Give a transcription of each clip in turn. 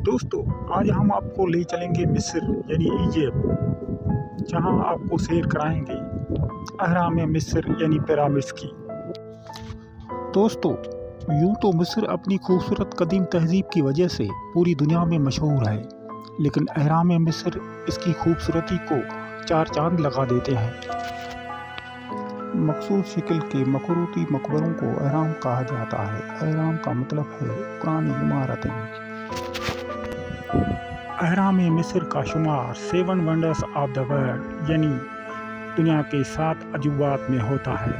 دوستو آج ہم آپ کو لے چلیں گے مصر یعنی ایجپٹ، جہاں آپ کو سیر کرائیں گے اہرام مصر یعنی پیرامڈز کی۔ دوستو یوں تو مصر اپنی خوبصورت قدیم تہذیب کی وجہ سے پوری دنیا میں مشہور ہے، لیکن اہرام مصر اس کی خوبصورتی کو چار چاند لگا دیتے ہیں۔ مخصوص شکل کے مخروطی مقبروں کو اہرام کہا جاتا ہے۔ اہرام کا مطلب ہے پرانی عمارتیں۔ اہرام مصر کا شمار 7 ونڈرز آف دا ورلڈ یعنی دنیا کے 7 عجوبات میں ہوتا ہے۔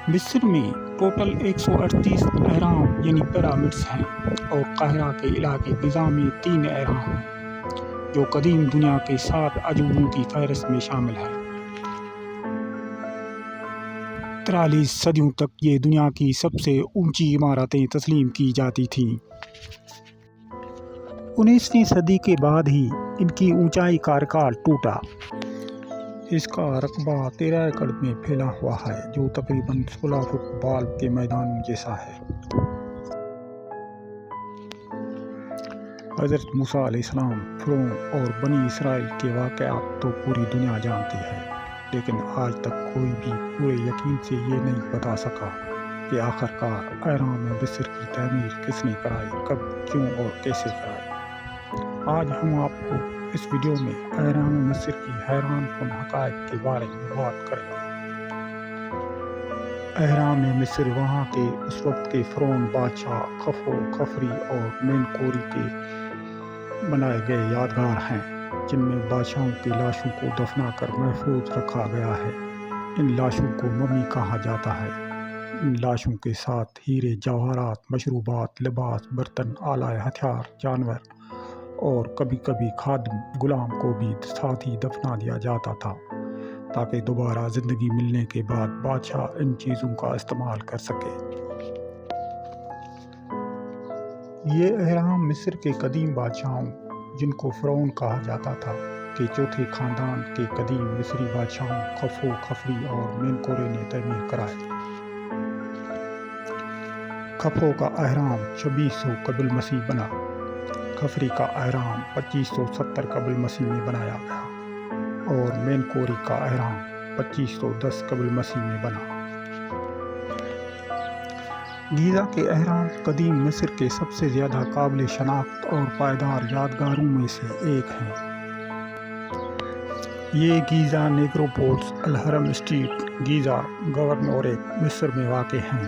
مصر میں ٹوٹل 138 اہرام یعنی پیرامڈز ہیں اور قاہرہ کے علاقے غزہ میں 3 اہرام ہیں جو قدیم دنیا کے 7 عجوبوں کی فہرست میں شامل ہیں۔ 43 صدیوں تک یہ دنیا کی سب سے اونچی عمارتیں تسلیم کی جاتی تھیں۔ 19ویں صدی کے بعد ہی ان کی اونچائی کا ریکارڈ ٹوٹا۔ اس کا رقبہ 13 ایکڑ میں پھیلا ہوا ہے جو تقریباً 16 فٹ بال کے میدانوں جیسا ہے۔ حضرت موسیٰ علیہ السلام، فرعون اور بنی اسرائیل کے واقعات تو پوری دنیا جانتی ہے، لیکن آج تک کوئی بھی پورے یقین سے یہ نہیں بتا سکا کہ آخرکار اہرام مصر کی تعمیر کس نے کرائی، کب، کیوں اور کیسے کرائی۔ آج ہم آپ کو اس ویڈیو میں اہرام مصر کی حیران کن حقائق کے بارے میں بات کریں گے۔ اہرام مصر وہاں کے اس وقت کے فرعون بادشاہ خفو، خفری اور مینکوری کے بنائے گئے یادگار ہیں، جن میں بادشاہوں کی لاشوں کو دفنا کر محفوظ رکھا گیا ہے۔ ان لاشوں کو ممی کہا جاتا ہے۔ ان لاشوں کے ساتھ ہیرے جواہرات، مشروبات، لباس، برتن، آلہ ہتھیار، جانور اور کبھی کبھی خادم غلام کو بھی ساتھ ہی دفنا دیا جاتا تھا تاکہ دوبارہ زندگی ملنے کے بعد بادشاہ ان چیزوں کا استعمال کر سکے۔ یہ اہرام مصر کے قدیم بادشاہوں، جن کو فرعون کہا جاتا تھا، کے چوتھے خاندان کے قدیم مصری بادشاہوں خفو، خفری اور مینکورے نے تعمیر کرائے۔ خفو کا اہرام 2600 قبل مسیح بنا۔ خفری کا اہرام 2570 قبل مسیح میں بنایا گیا اور مینکوری کا اہرام 2510 قبل مسیح میں بنا۔ گیزا کے اہرام قدیم مصر کے سب سے زیادہ قابل شناخت اور پائیدار یادگاروں میں سے ایک ہیں۔ یہ گیزا نیکروپولس الہرم اسٹریٹ، گیزا گورنوریٹ، مصر میں واقع ہیں۔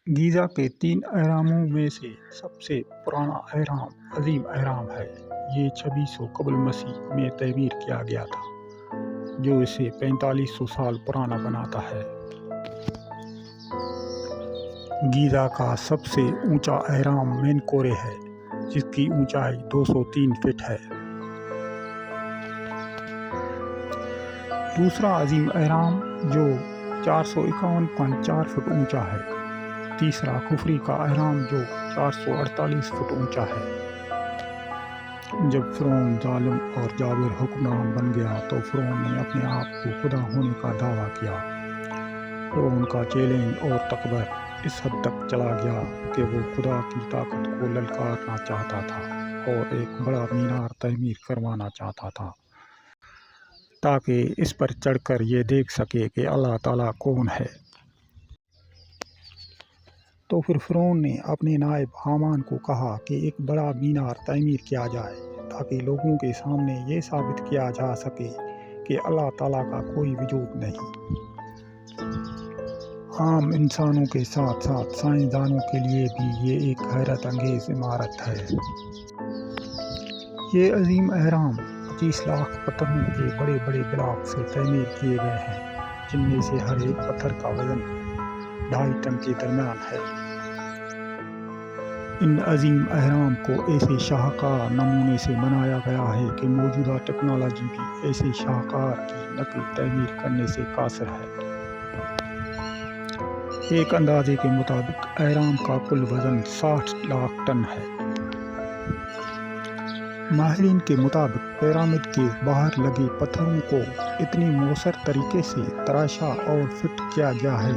گیزا کے 3 اہراموں میں سے سب سے پرانا اہرام عظیم اہرام ہے۔ یہ 2600 قبل مسیح میں تعمیر کیا گیا تھا، جو اسے 4500 سال پرانا بناتا ہے۔ گیزا کا سب سے اونچا اہرام مینکورے ہے، جس کی اونچائی 203 فٹ ہے۔ دوسرا عظیم اہرام جو 451.4 فٹ اونچا ہے۔ تیسرا خفری کا اہرام جو 448 فٹ اونچا ہے۔ جب فرعون ظالم اور جابر حکمران بن گیا تو فرعون نے اپنے آپ کو خدا ہونے کا دعویٰ کیا۔ فرعون کا چیلنج اور تکبر اس حد تک چلا گیا کہ وہ خدا کی طاقت کو للکارنا چاہتا تھا اور ایک بڑا مینار تعمیر کروانا چاہتا تھا تاکہ اس پر چڑھ کر یہ دیکھ سکے کہ اللہ تعالیٰ کون ہے۔ تو پھر فرعون نے اپنے نائب حامان کو کہا کہ ایک بڑا مینار تعمیر کیا جائے تاکہ لوگوں کے سامنے یہ ثابت کیا جا سکے کہ اللہ تعالیٰ کا کوئی وجود نہیں۔ عام انسانوں کے ساتھ ساتھ سائنسدانوں کے لیے بھی یہ ایک حیرت انگیز عمارت ہے۔ یہ عظیم اہرام 25 لاکھ پتھروں کے بڑے بڑے بلاک سے تعمیر کیے گئے ہیں، جن میں سے ہر ایک پتھر کا وزن 2.5 ٹن کے درمیان ہے۔ ان عظیم اہرام کو ایسے شاہکار نمونے سے بنایا گیا ہے کہ موجودہ ٹیکنالوجی بھی ایسے شاہکار کی نقل تعمیر کرنے سے قاصر ہے۔ ایک اندازے کے مطابق اہرام کا کل وزن 60 لاکھ ٹن ہے۔ ماہرین کے مطابق پیرامڈ کے باہر لگے پتھروں کو اتنی مؤثر طریقے سے تراشا اور فٹ کیا گیا ہے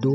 2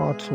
800